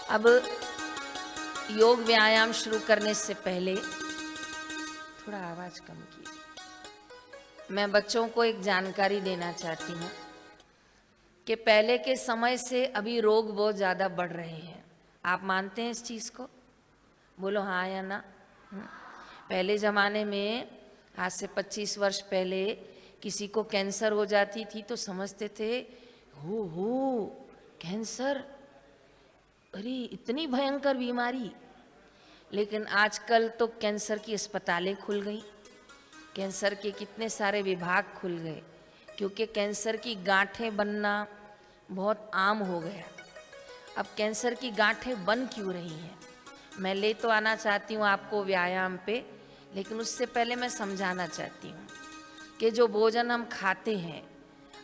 अब योग व्यायाम शुरू करने से पहले थोड़ा आवाज कम की, मैं बच्चों को एक जानकारी देना चाहती हूँ कि पहले के समय से अभी रोग बहुत ज़्यादा बढ़ रहे हैं। आप मानते हैं इस चीज़ को? बोलो हाँ या ना। पहले ज़माने में, आज से 25 वर्ष पहले, किसी को कैंसर हो जाती थी तो समझते थे हो कैंसर, अरे इतनी भयंकर बीमारी। लेकिन आजकल तो कैंसर की अस्पतालें खुल गई, कैंसर के कितने सारे विभाग खुल गए, क्योंकि कैंसर की गांठें बनना बहुत आम हो गया। अब कैंसर की गांठें बन क्यों रही हैं, मैं ले तो आना चाहती हूँ आपको व्यायाम पे, लेकिन उससे पहले मैं समझाना चाहती हूँ कि जो भोजन हम खाते हैं,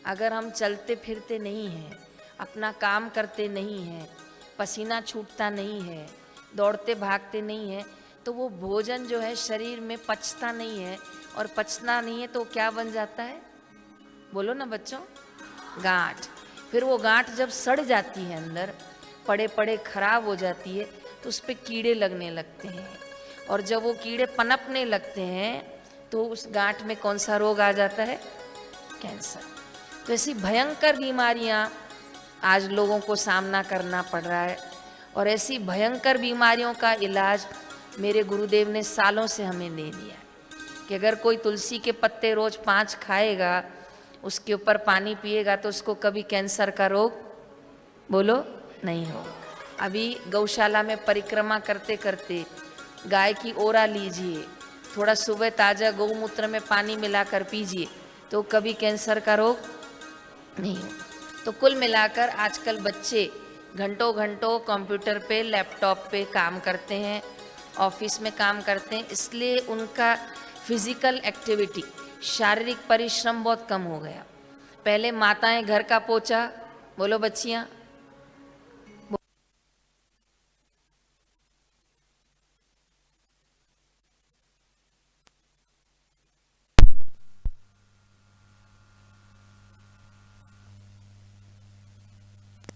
अगर हम चलते फिरते नहीं हैं, अपना काम करते नहीं हैं, पसीना छूटता नहीं है, दौड़ते भागते नहीं है, तो वो भोजन जो है शरीर में पचता नहीं है, और पचना नहीं है तो क्या बन जाता है? बोलो ना बच्चों, गांठ। फिर वो गांठ जब सड़ जाती है अंदर, पड़े पड़े खराब हो जाती है, तो उस पर कीड़े लगने लगते हैं, और जब वो कीड़े पनपने लगते हैं तो उस गांठ में कौन सा रोग आ जाता है? कैंसर। तो ऐसी भयंकर बीमारियां आज लोगों को सामना करना पड़ रहा है, और ऐसी भयंकर बीमारियों का इलाज मेरे गुरुदेव ने सालों से हमें दे दिया कि अगर कोई तुलसी के पत्ते रोज 5 खाएगा, उसके ऊपर पानी पिएगा, तो उसको कभी कैंसर का रोग, बोलो, नहीं होगा। अभी गौशाला में परिक्रमा करते करते गाय की ओरा लीजिए, थोड़ा सुबह ताज़ा गौमूत्र में पानी मिलाकर पीजिए, तो कभी कैंसर का रोग नहीं हो। तो कुल मिलाकर आजकल बच्चे घंटों घंटों कंप्यूटर पे, लैपटॉप पे काम करते हैं, ऑफिस में काम करते हैं, इसलिए उनका फिजिकल एक्टिविटी, शारीरिक परिश्रम बहुत कम हो गया। पहले माताएं घर का पोछा, बोलो बच्चियां,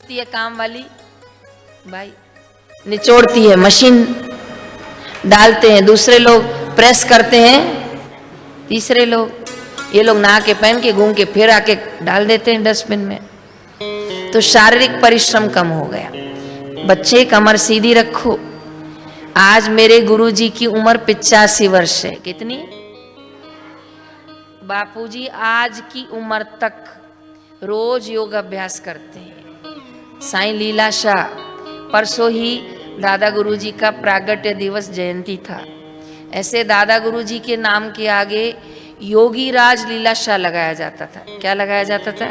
है काम वाली भाई, निचोड़ती है, मशीन डालते हैं, दूसरे लोग प्रेस करते हैं, तीसरे लोग, ये लोग नहा के पहन के घूम के फिर आके डाल देते हैं डस्टबिन में। तो शारीरिक परिश्रम कम हो गया। बच्चे कमर सीधी रखो। आज मेरे गुरुजी की उम्र 85 वर्ष है। कितनी? बापूजी आज की उम्र तक रोज योग अभ्यास करते हैं। साईं लीलाशाह, परसों ही दादा गुरुजी का प्रागट्य दिवस जयंती था, ऐसे दादा गुरुजी के नाम के आगे योगी राज लीलाशाह लगाया जाता था। क्या लगाया जाता था?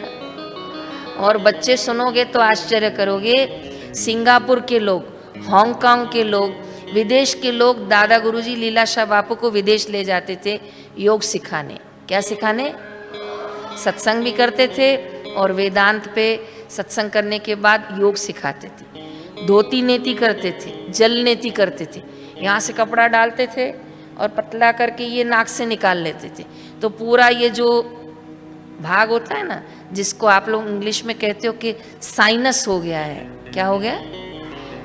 और बच्चे सुनोगे तो आश्चर्य करोगे, सिंगापुर के लोग, हांगकांग के लोग, विदेश के लोग दादा गुरुजी लीलाशाह बापू को विदेश ले जाते थे योग सिखाने। क्या सिखाने? सत्संग भी करते थे, और वेदांत पे सत्संग करने के बाद योग सिखाते थे। धोती नेति करते थे, जल नेति करते थे, यहाँ से कपड़ा डालते थे और पतला करके ये नाक से निकाल लेते थे, तो पूरा ये जो भाग होता है ना, जिसको आप लोग इंग्लिश में कहते हो कि साइनस हो गया है, क्या हो गया?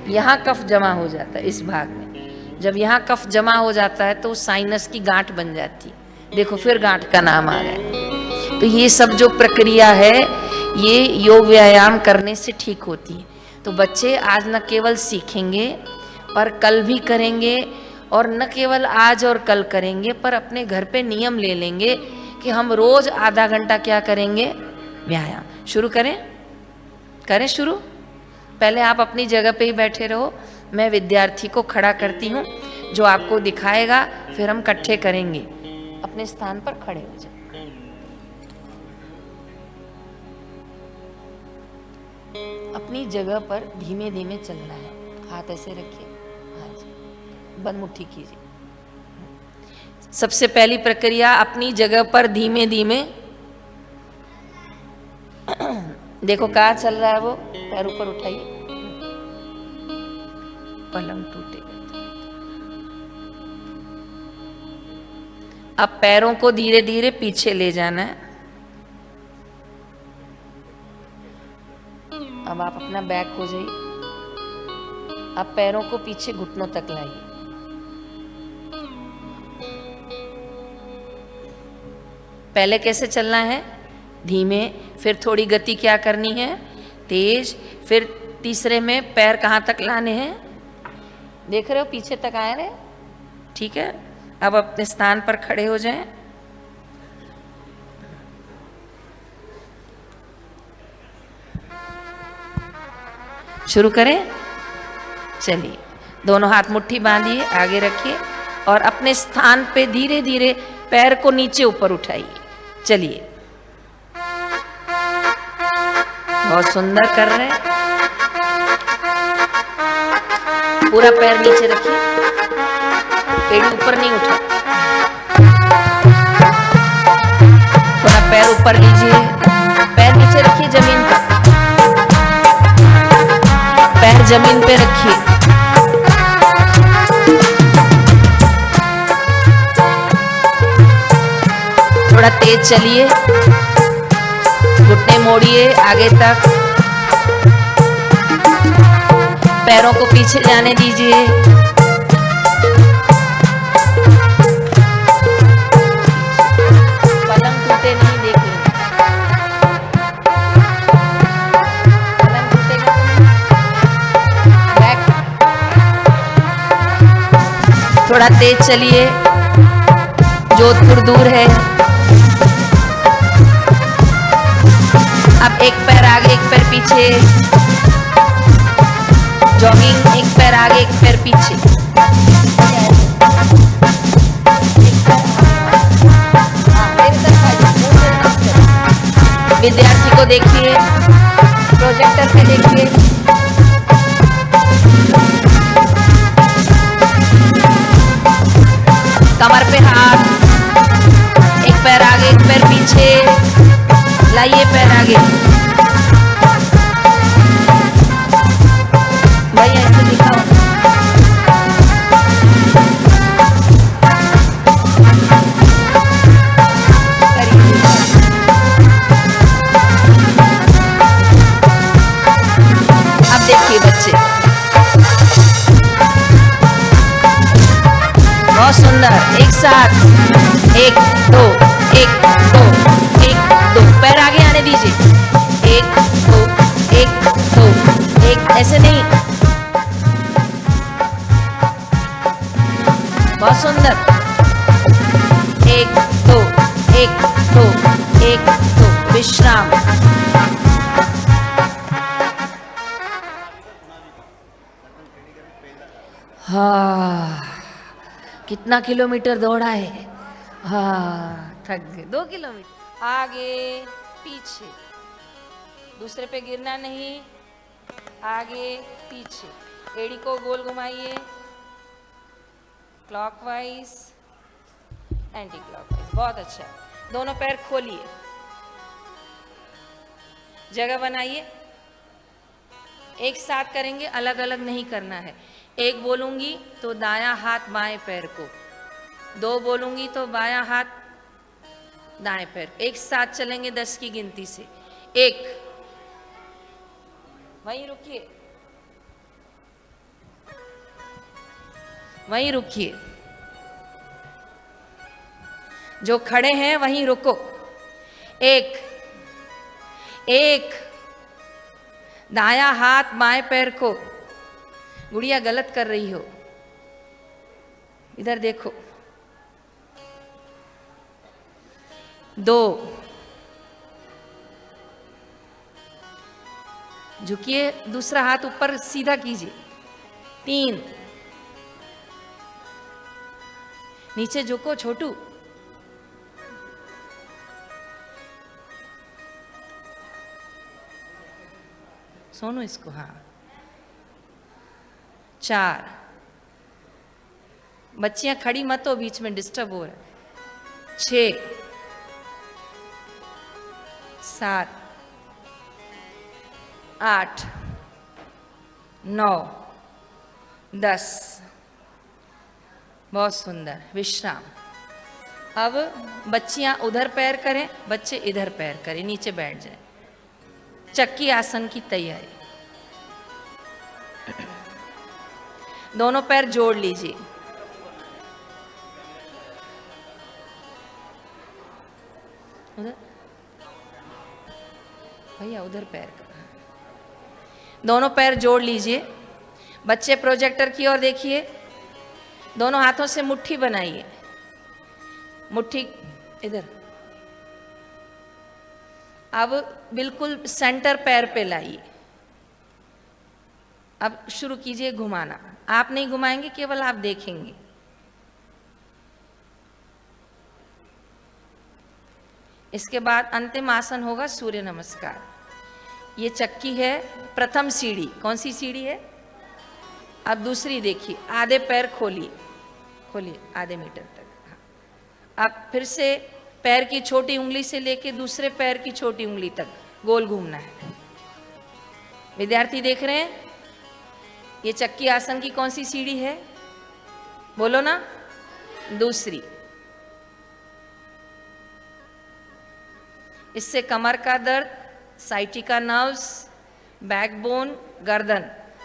यहाँ कफ जमा हो जाता है इस भाग में। जब यहाँ कफ जमा हो जाता है तो साइनस की गांठ बन जाती है। देखो फिर गांठ का नाम आ गया। तो ये सब जो प्रक्रिया है, ये योग व्यायाम करने से ठीक होती है। तो बच्चे आज न केवल सीखेंगे पर कल भी करेंगे, और न केवल आज और कल करेंगे पर अपने घर पे नियम ले लेंगे कि हम रोज आधा घंटा क्या करेंगे? व्यायाम। शुरू करें? करें शुरू? पहले आप अपनी जगह पे ही बैठे रहो, मैं विद्यार्थी को खड़ा करती हूँ जो आपको दिखाएगा, फिर हम इकट्ठे करेंगे। अपने स्थान पर खड़े हो जाए। अपनी जगह पर धीमे धीमे चलना है, हाथ ऐसे रखिए, हाँ जी, बंद मुट्ठी कीजिए। सबसे पहली प्रक्रिया, अपनी जगह पर धीमे धीमे देखो कहाँ चल रहा है वो, पैर ऊपर उठाइए, पलंग टूटेगा। अब पैरों को धीरे धीरे पीछे ले जाना है। अब आप अपना बैक हो जाइए, अब पैरों को पीछे घुटनों तक लाइए। पहले कैसे चलना है? धीमे, फिर थोड़ी गति क्या करनी है? तेज, फिर तीसरे में पैर कहाँ तक लाने हैं? देख रहे हो पीछे तक आए रहे। ठीक है, अब अपने स्थान पर खड़े हो जाएं। शुरू करें। चलिए, दोनों हाथ मुट्ठी बांधिए, आगे रखिए और अपने स्थान पे धीरे धीरे पैर को नीचे ऊपर उठाइए। चलिए, बहुत सुंदर कर रहे हैं। पूरा पैर नीचे रखिए, एड़ी ऊपर नहीं उठा। थोड़ा पैर ऊपर लीजिए, पैर नीचे रखिए जमीन पर, पैर जमीन पे रखिए। थोड़ा तेज चलिए, घुटने मोड़िए आगे तक, पैरों को पीछे जाने दीजिए। पलंग टूटे नहीं, देख लें। पलंग टूटेगा तो नहीं। बैक, थोड़ा तेज चलिए, जोधपुर दूर है। अब एक पैर आगे, एक पैर पीछे, जॉगिंग, एक पैर आगे एक पैर पीछे। विद्यार्थी को देखिए, प्रोजेक्टर पे देखिए। कमर पे हाथ, एक पैर आगे एक पैर पीछे, लाइए पैर आगे। भाई ऐसे दिखाओ। अब देखिए बच्चे, बहुत सुंदर। एक साथ, एक दो, एक दो, एक दो, पैर आगे आने दीजिए। एक दो, एक दो, एक, ऐसे नहीं। बहुत सुंदर। एक दो, एक दो, एक दो, विश्राम। हाँ, कितना किलोमीटर दौड़ा है? हाँ, थक गए। 2 किलोमीटर। आगे पीछे, दूसरे पे गिरना नहीं। आगे पीछे, एड़ी को गोल घुमाइए, क्लॉकवाइज, एंटी क्लॉकवाइज। बहुत अच्छा। दोनों पैर खोलिए, जगह बनाइए। एक साथ करेंगे, अलग अलग नहीं करना है। एक बोलूंगी तो दायां हाथ बाएं पैर को, 2 बोलूंगी तो बायां हाथ दाएं पैर। एक साथ चलेंगे 10 की गिनती से। 1, वहीं रुकिए, वहीं रुकिए। जो खड़े हैं वहीं रुको। 1, 1, दायां हाथ बाएं पैर को। गुड़िया गलत कर रही हो, इधर देखो। 2, झुकिए, दूसरा हाथ ऊपर सीधा कीजिए। 3, नीचे झुको छोटू। सोनू इसको, हाँ। 4, बच्चियां खड़ी मत हो, बीच में डिस्टर्ब हो रहा है। 6, 7, 8, 9, 10। बहुत सुंदर, विश्राम। अब बच्चियां उधर पैर करें, बच्चे इधर पैर करें, नीचे बैठ जाए। चक्की आसन की तैयारी। दोनों पैर जोड़ लीजिए। उधर भैया, उधर पैर का। दोनों पैर जोड़ लीजिए। बच्चे प्रोजेक्टर की ओर देखिए। दोनों हाथों से मुट्ठी बनाइए। मुट्ठी इधर। अब बिल्कुल सेंटर पैर पे लाइए। अब शुरू कीजिए घुमाना। आप नहीं घुमाएंगे, केवल आप देखेंगे। इसके बाद अंतिम आसन होगा सूर्य नमस्कार। ये चक्की है, प्रथम सीढ़ी। कौन सी सीढ़ी है? अब दूसरी देखिए। आधे पैर खोलिए, खोलिए आधे मीटर तक। हाँ। अब फिर से पैर की छोटी उंगली से लेके दूसरे पैर की छोटी उंगली तक गोल घूमना है। विद्यार्थी देख रहे हैं? ये चक्की आसन की कौन सी सीढ़ी है? बोलो ना। दूसरी। इससे कमर का दर्द, साइटिका नर्व्स, बैकबोन, गर्दन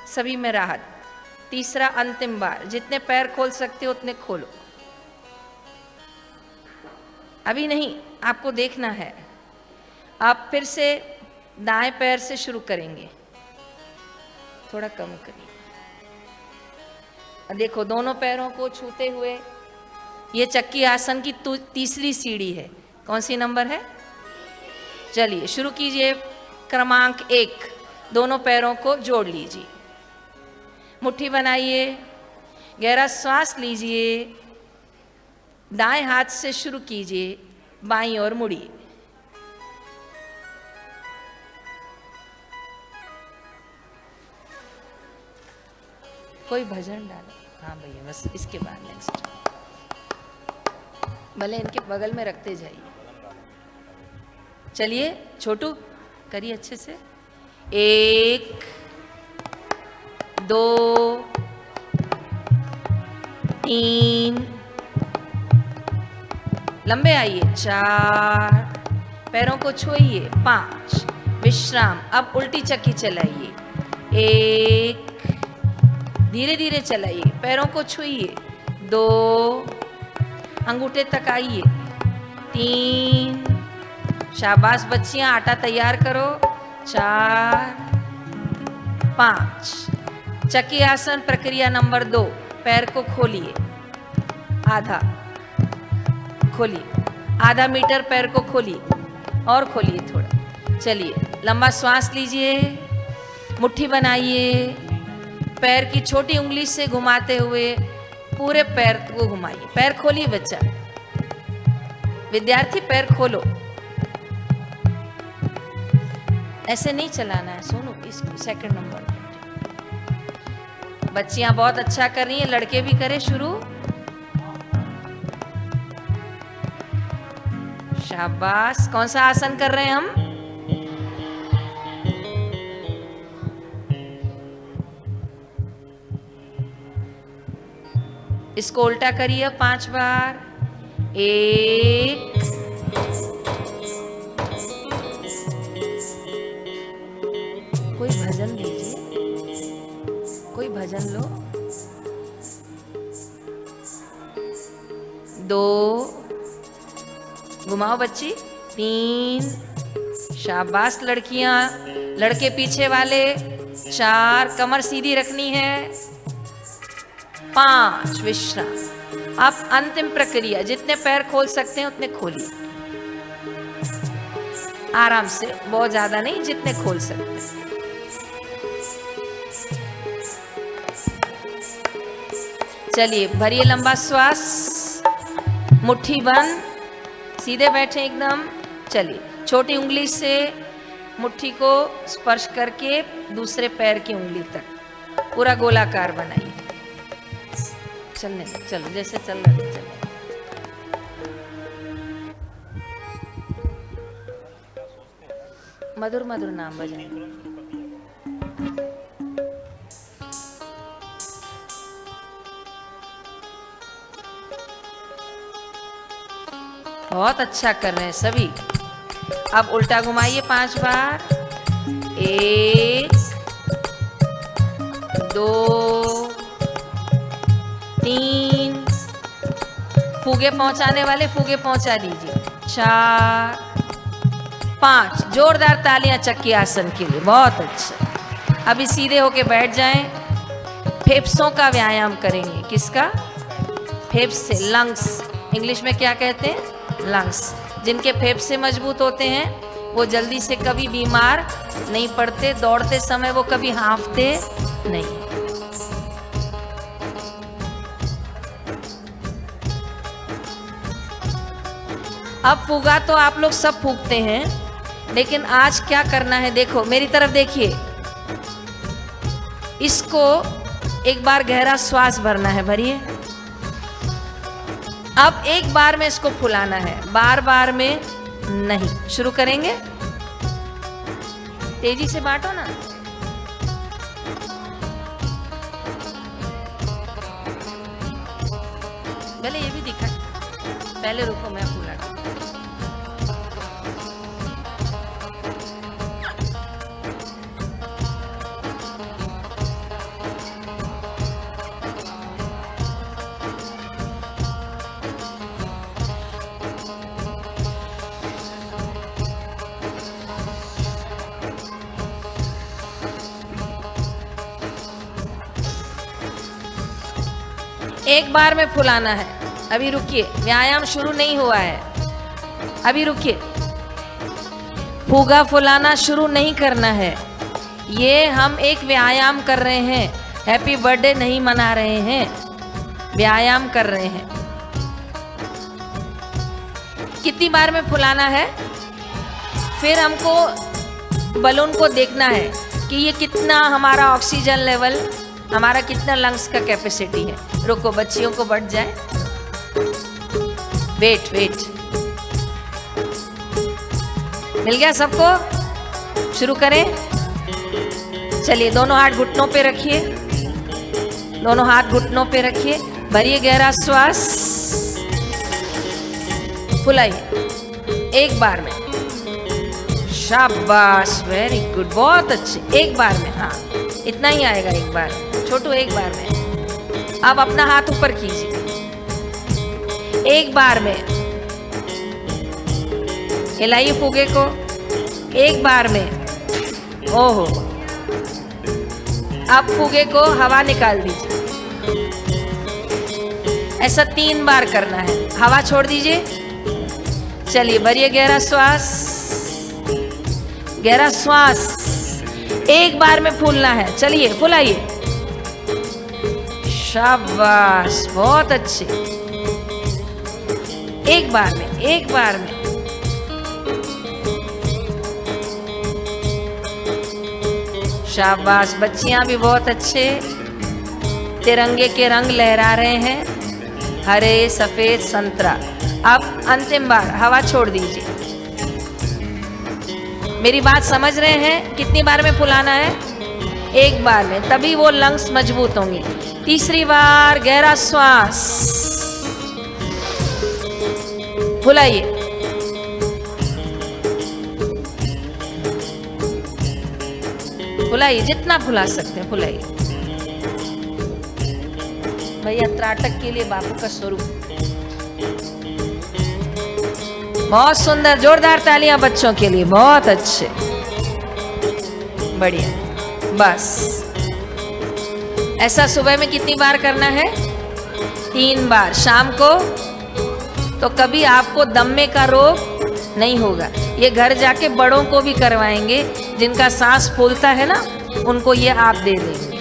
सभी में राहत। तीसरा अंतिम बार, जितने पैर खोल सकते हो उतने खोलो। अभी नहीं, आपको देखना है। आप फिर से दाएं पैर से शुरू करेंगे। थोड़ा कम करिए। देखो, दोनों पैरों को छूते हुए ये चक्की आसन की तीसरी सीढ़ी है। कौन सी नंबर है? चलिए शुरू कीजिए। क्रमांक 1, दोनों पैरों को जोड़ लीजिए। मुट्ठी बनाइए। गहरा श्वास लीजिए। दाएं हाथ से शुरू कीजिए, बाईं ओर मुड़िए। कोई भजन डालो। हाँ भैया, बस इसके बाद नेक्स्ट। भले इनके बगल में रखते जाइए। चलिए छोटू, करिए अच्छे से। 1 2 3, लंबे आइए। 4, पैरों को छुइए। 5, विश्राम। अब उल्टी चक्की चलाइए। 1, धीरे धीरे चलाइए। पैरों को छुइए। 2, अंगूठे तक आइए। 3, शाबाश बच्चियां, आटा तैयार करो। 4, 5, चक्की आसन प्रक्रिया नंबर 2। पैर को खोलिए। आधा खोलिए। आधा मीटर पैर को खोलिए और खोलिए थोड़ा। चलिए, लंबा श्वास लीजिए। मुट्ठी बनाइए। पैर की छोटी उंगली से घुमाते हुए पूरे पैर को घुमाइए। पैर खोलिए बच्चा। विद्यार्थी, पैर खोलो। ऐसे नहीं चलाना है सोनू। इसको सेकंड नंबर। बच्चियां बहुत अच्छा कर रही हैं, लड़के भी करें शुरू। शाबाश। कौन सा आसन कर रहे हैं हम? इसको उल्टा करिए 5 बार। 1, कोई भजन लीजिए, कोई भजन लो। 2, घुमाओ बच्ची। 3, शाबाश लड़कियां। लड़के पीछे वाले। 4, कमर सीधी रखनी है। 5, विश्राम। अब अंतिम प्रक्रिया, जितने पैर खोल सकते हैं उतने खोलिए। आराम से, बहुत ज्यादा नहीं, जितने खोल सकते हैं। चलिए, भरिए लंबा श्वास। मुट्ठी बंद। सीधे बैठे एकदम। चलिए, छोटी उंगली से मुट्ठी को स्पर्श करके दूसरे पैर की उंगली तक पूरा गोलाकार बनाइए। चलने दो, चलो जैसे चल रहा है चलो। मधुर मधुर नाम बजाएंगे। बहुत अच्छा कर रहे हैं सभी। अब उल्टा घुमाइए 5 बार। 1 2 3, फुगे पहुंचाने वाले फुगे पहुंचा दीजिए। 4, 5, जोरदार तालियां चक्की आसन के लिए, बहुत अच्छा। अभी सीधे होके बैठ जाएं। फेफड़ों का व्यायाम करेंगे। किसका? फेफड़े, लंग्स। इंग्लिश में क्या कहते हैं? लंग्स। जिनके फेफड़े मजबूत होते हैं वो जल्दी से कभी बीमार नहीं पड़ते, दौड़ते समय वो कभी हांफते नहीं। अब फूगा तो आप लोग सब फूकते हैं, लेकिन आज क्या करना है, देखो मेरी तरफ देखिए। इसको एक बार गहरा श्वास भरना है, भरिए। अब एक बार में इसको फुलाना है, बार बार में नहीं। शुरू करेंगे, तेजी से बांटो ना। पहले ये भी दिखा, पहले रुको मैं फुला। एक बार में फुलाना है। अभी रुकिए, व्यायाम शुरू नहीं हुआ है, अभी रुकिए। फूगा फुलाना शुरू नहीं करना है, ये हम एक व्यायाम कर रहे हैं। हैप्पी बर्थडे नहीं मना रहे हैं, व्यायाम कर रहे हैं। कितनी बार में फुलाना है, फिर हमको बलून को देखना है कि ये कितना हमारा ऑक्सीजन लेवल, हमारा कितना लंग्स का कैपेसिटी है। रुको, बच्चियों को बढ़ जाए। वेट वेट, मिल गया सबको? शुरू करें। चलिए, दोनों हाथ घुटनों पे रखिए, दोनों हाथ घुटनों पे रखिए। भरिए गहरा श्वास, फुलाइए एक बार में। शाबाश, वेरी गुड, बहुत अच्छे। एक बार में, हाँ इतना ही आएगा एक बार। छोटू एक बार में। अब अपना हाथ ऊपर कीजिए, एक बार में हिलाइए फुगे को, एक बार में। ओहो, अब फुगे को हवा निकाल दीजिए। ऐसा 3 बार करना है, हवा छोड़ दीजिए। चलिए, भरिए गहरा श्वास, गहरा श्वास। एक बार में फूलना है। चलिए, फुलाइए। शाबाश, बहुत अच्छे। एक बार में, एक बार में। शाबाश, बच्चियां भी बहुत अच्छे। तिरंगे के रंग लहरा रहे हैं, हरे, सफेद, संतरा। अब अंतिम बार हवा छोड़ दीजिए। मेरी बात समझ रहे हैं? कितनी बार में फुलाना है? एक बार में, तभी वो लंग्स मजबूत होंगी। तीसरी बार गहरा श्वास, फुलाइए। फुलाइए, जितना फुला सकते हैं फुलाइए। भैया त्राटक के लिए बापू का स्वरूप। बहुत सुंदर, जोरदार तालियां बच्चों के लिए, बहुत अच्छे, बढ़िया। बस ऐसा सुबह में कितनी बार करना है? 3 बार। शाम को तो कभी आपको दम्मे का रोग नहीं होगा। ये घर जाके बड़ों को भी करवाएंगे, जिनका सांस फूलता है ना, उनको ये आप दे देंगे।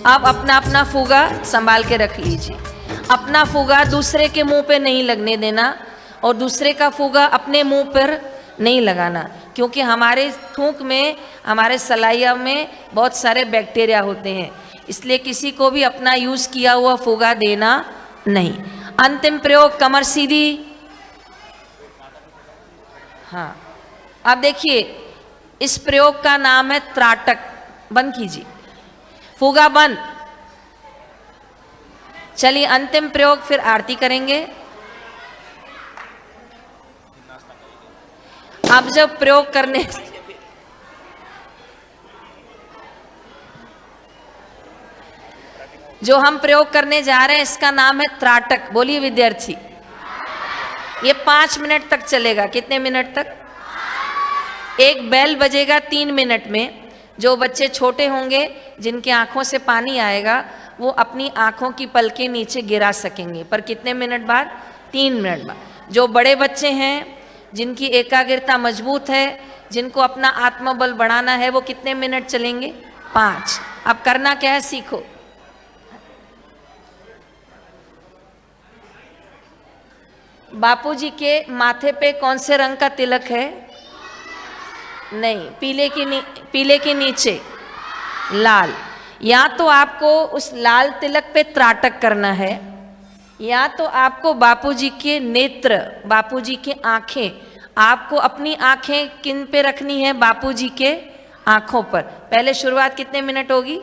आप अपना अपना फूगा संभाल के रख लीजिए। अपना फूगा दूसरे के मुंह पे नहीं लगने देना, और दूसरे का फूगा अपने मुंह पर नहीं लगाना, क्योंकि हमारे थूक में, हमारे सलाइया में बहुत सारे बैक्टीरिया होते हैं। इसलिए किसी को भी अपना यूज किया हुआ फूगा देना नहीं। अंतिम प्रयोग, कमर सीधी। हाँ, अब देखिए, इस प्रयोग का नाम है त्राटक। बंद कीजिए, फूगा बंद। चलिए, अंतिम प्रयोग, फिर आरती करेंगे। अब जब प्रयोग करने, जो हम प्रयोग करने जा रहे हैं इसका नाम है त्राटक। बोलिए विद्यार्थी। ये 5 मिनट तक चलेगा। कितने मिनट तक? एक बेल बजेगा 3 मिनट में। जो बच्चे छोटे होंगे, जिनकी आंखों से पानी आएगा, वो अपनी आंखों की पलकें नीचे गिरा सकेंगे, पर कितने मिनट बाद? 3 मिनट बाद। जो बड़े बच्चे हैं, जिनकी एकाग्रता मजबूत है, जिनको अपना आत्मबल बढ़ाना है, वो कितने मिनट चलेंगे? 5। अब करना क्या है, सीखो। बापूजी के माथे पे कौन से रंग का तिलक है? नहीं, पीले के नीचे लाल। या तो आपको उस लाल तिलक पे त्राटक करना है, या तो आपको बापूजी के नेत्र, बापूजी के आंखें, आपको अपनी आंखें किन पे रखनी है? बापूजी के आंखों पर। पहले शुरुआत कितने मिनट होगी?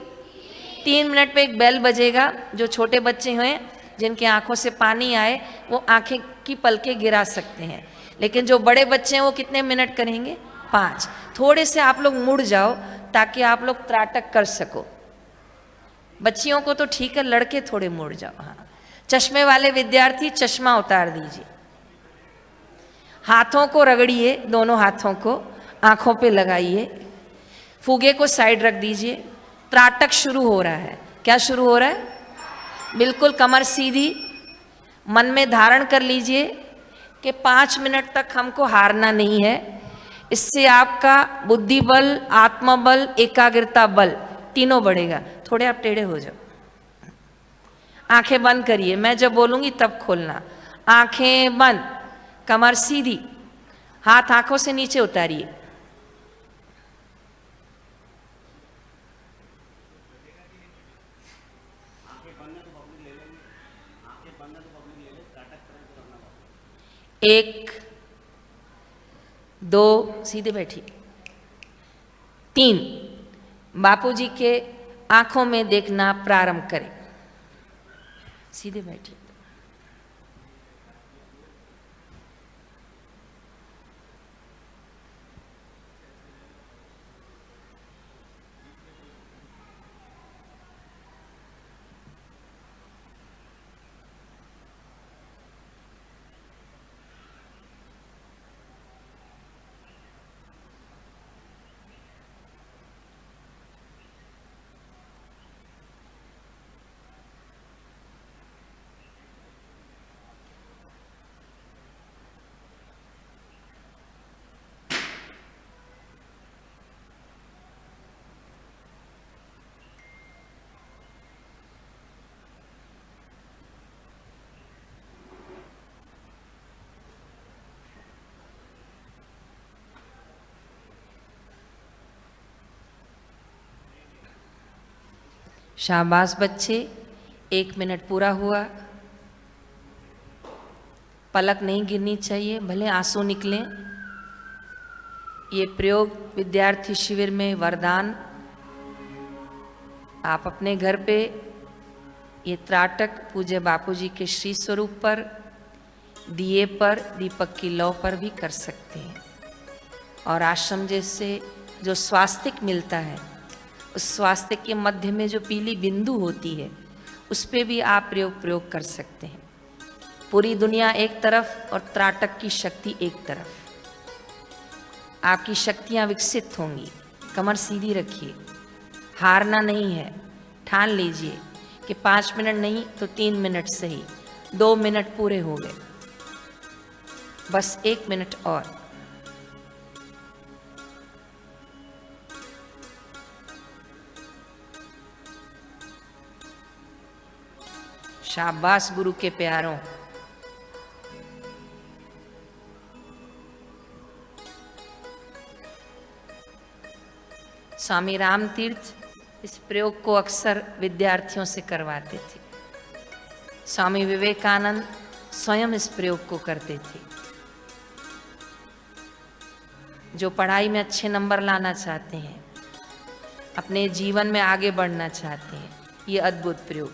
3 मिनट पे एक बेल बजेगा। जो छोटे बच्चे हैं, जिनके आंखों से पानी आए, वो आंखें की पलकें गिरा सकते हैं। लेकिन जो बड़े बच्चे हैं, वो कितने मिनट करेंगे? 5। थोड़े से आप लोग मुड़ जाओ ताकि आप लोग त्राटक कर सको। बच्चियों को तो ठीक है, लड़के थोड़े मुड़ जाओ। हाँ, चश्मे वाले विद्यार्थी चश्मा उतार दीजिए। हाथों को रगड़िए, दोनों हाथों को आंखों पे लगाइए। फुगे को साइड रख दीजिए। त्राटक शुरू हो रहा है। क्या शुरू हो रहा है? बिल्कुल कमर सीधी। मन में धारण कर लीजिए कि 5 मिनट तक हमको हारना नहीं है। इससे आपका बुद्धि बल, आत्मबल, एकाग्रता बल तीनों बढ़ेगा। थोड़े आप टेढ़े हो जाओ। आंखें बंद करिए, मैं जब बोलूंगी तब खोलना। आंखें बंद, कमर सीधी, हाथ आंखों से नीचे उतारिए। एक, 2, सीधे बैठिए। 3, बापूजी के आंखों में देखना प्रारंभ करें। सीधे बैठिए। शाबाश बच्चे। 1 मिनट पूरा हुआ। पलक नहीं गिरनी चाहिए, भले आंसू निकलें। ये प्रयोग विद्यार्थी शिविर में वरदान। आप अपने घर पे ये त्राटक पूज्य बापूजी के श्री स्वरूप पर, दिए पर, दीपक की लौ पर भी कर सकते हैं। और आश्रम जैसे जो स्वास्तिक मिलता है, उस स्वास्तिक के मध्य में जो पीली बिंदु होती है, उस पे भी आप प्रयोग कर सकते हैं। पूरी दुनिया एक तरफ और त्राटक की शक्ति एक तरफ। आपकी शक्तियां विकसित होंगी। कमर सीधी रखिए, हारना नहीं है। ठान लीजिए कि 5 मिनट नहीं तो 3 मिनट सही। 2 मिनट पूरे हो गए, बस 1 मिनट और। शाबाश गुरु के प्यारों। स्वामी राम तीर्थ इस प्रयोग को अक्सर विद्यार्थियों से करवाते थे। स्वामी विवेकानंद स्वयं इस प्रयोग को करते थे। जो पढ़ाई में अच्छे नंबर लाना चाहते हैं, अपने जीवन में आगे बढ़ना चाहते हैं, ये अद्भुत प्रयोग।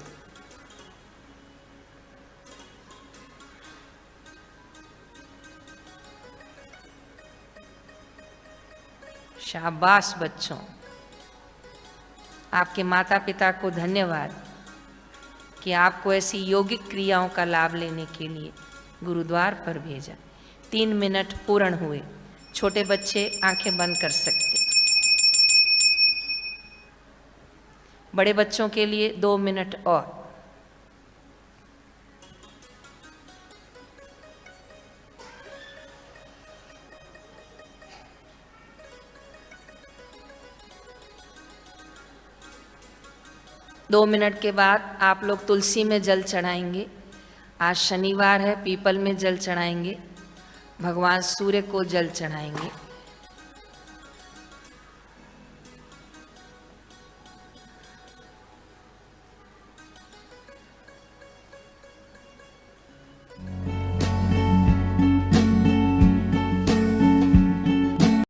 शाबाश बच्चों, आपके माता पिता को धन्यवाद। कि आपको ऐसी यौगिक क्रियाओं का लाभ लेने के लिए गुरुद्वार पर भेजा। 3 मिनट पूर्ण हुए। छोटे बच्चे आंखें बंद कर सकते। बड़े बच्चों के लिए 2 मिनट और। दो मिनट के बाद आप लोग तुलसी में जल चढ़ाएंगे। आज शनिवार है, पीपल में जल चढ़ाएंगे। भगवान सूर्य को जल चढ़ाएंगे।